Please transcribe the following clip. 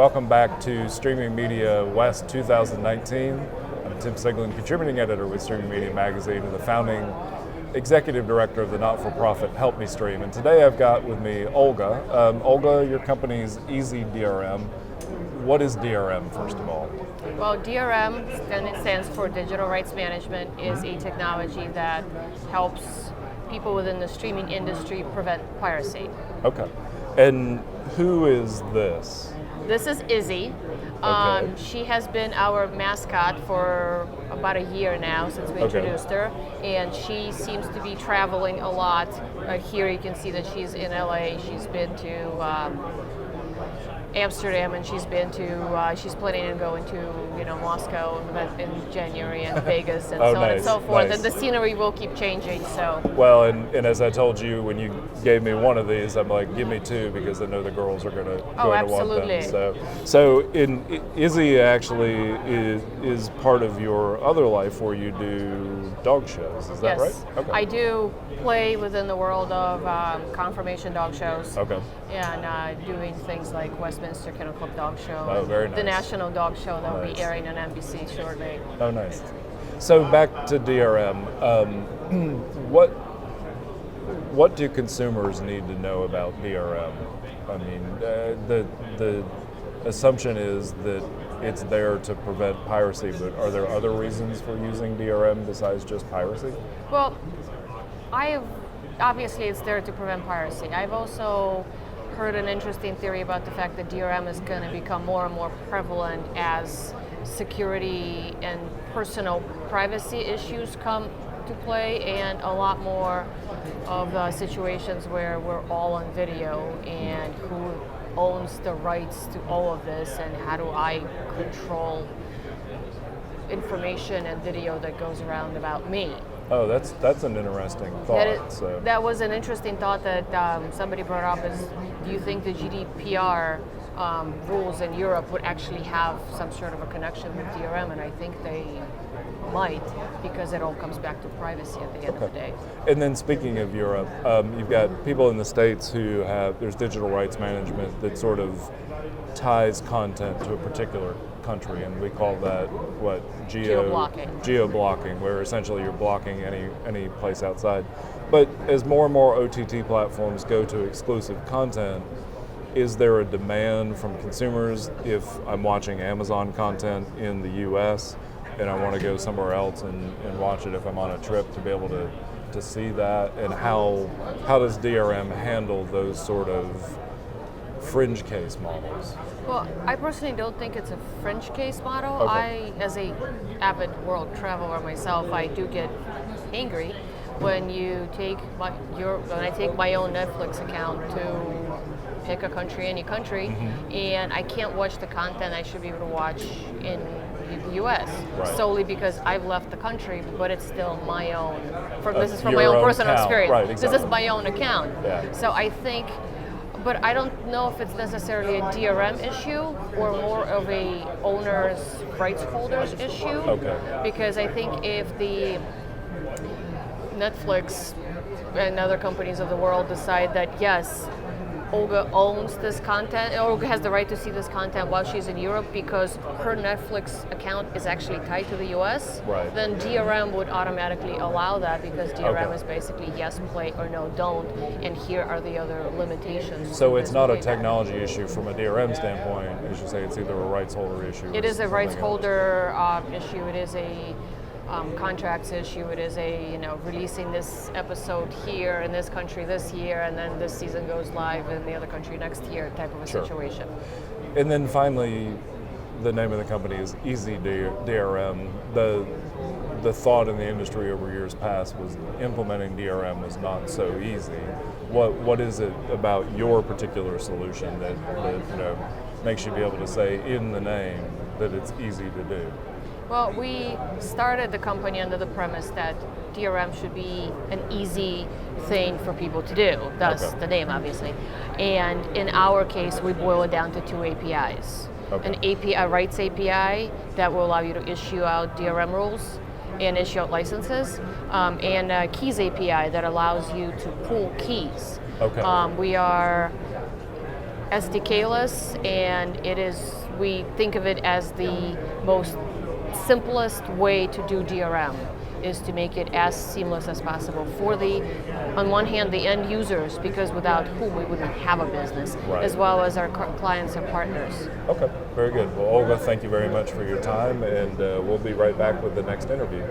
Welcome back to Streaming Media West 2019. I'm Tim Siglin, contributing editor with Streaming Media Magazine and the founding executive director of the not-for-profit Help Me Stream. And today I've got with me Olga. Olga, your company's EZDRM. What is DRM, first of all? Well, DRM, and it stands for Digital Rights Management, is a technology that helps people within the streaming industry prevent piracy. Okay. And who is this? This is Izzy. Okay. She has been our mascot for about a year now since we introduced her, and she seems to be traveling a lot. Here you can see that she's in LA. She's been to Amsterdam, and she's planning on going to Moscow in January, and Vegas, and so on and so forth. Nice. And the scenery will keep changing. So well, and as I told you when you gave me one of these, I'm like, give me two because I know the girls are going to want them. So Izzy actually is part of your other life where you do dog shows. Is that right? Okay. I do play within the world of confirmation dog shows. Okay. And doing things like Westminster Kennel Club Dog Show. Oh, very nice. The National Dog Show that will be airing on NBC shortly. Oh, nice. So back to DRM. What do consumers need to know about DRM? I mean, the assumption is that it's there to prevent piracy, but are there other reasons for using DRM besides just piracy? Well, obviously it's there to prevent piracy. I've also heard an interesting theory about the fact that DRM is going to become more and more prevalent as security and personal privacy issues come to play, and a lot more of situations where we're all on video, and who owns the rights to all of this, and how do I control information and video that goes around about me. Oh, that's an interesting thought. That was an interesting thought that somebody brought up is, do you think the GDPR rules in Europe would actually have some sort of a connection with DRM? And I think they might, because it all comes back to privacy at the end of the day. And then speaking of Europe, you've got people in the States who there's digital rights management that sort of ties content to a particular country, and we call that geo-blocking, where essentially you're blocking any place outside. But as more and more OTT platforms go to exclusive content, is there a demand from consumers if I'm watching Amazon content in the US and I want to go somewhere else and watch it if I'm on a trip, to be able to see that? And how does DRM handle those sort of fringe case models? Well, I personally don't think it's a fringe case model. Okay. As a avid world traveler myself, I do get angry when I take my own Netflix account to pick a country, any country, and I can't watch the content I should be able to watch in the U.S. solely because I've left the country, but it's still my own. This is from my own personal experience. Right, exactly. This is my own account. Yeah. So I think. But I don't know if it's necessarily a DRM issue or more of a owner's rights holders issue. Okay. Because I think if the Netflix and other companies of the world decide that yes, Olga owns this content, Olga has the right to see this content while she's in Europe because her Netflix account is actually tied to the US, then DRM would automatically allow that, because DRM is basically yes, play, or no, don't, and here are the other limitations. So it's not a technology issue from a DRM standpoint, as you say, it's either a rights holder issue. It is a rights holder issue, it is a contracts issue, it is a releasing this episode here in this country this year, and then this season goes live in the other country next year type of a situation. And then finally, the name of the company is EZDRM. The thought in the industry over years past was implementing DRM was not so easy. What is it about your particular solution that makes you be able to say in the name that it's easy to do? Well, we started the company under the premise that DRM should be an easy thing for people to do, thus the name, obviously. And in our case, we boil it down to two APIs. An API, a rights API that will allow you to issue out DRM rules and issue out licenses, and a keys API that allows you to pull keys. We are SDK-less, and we think of it as the most simplest way to do DRM, is to make it as seamless as possible for on one hand, the end users, because without whom we wouldn't have a business, right, as well as our clients and partners. Okay, very good. Well, Olga, thank you very much for your time, and we'll be right back with the next interview.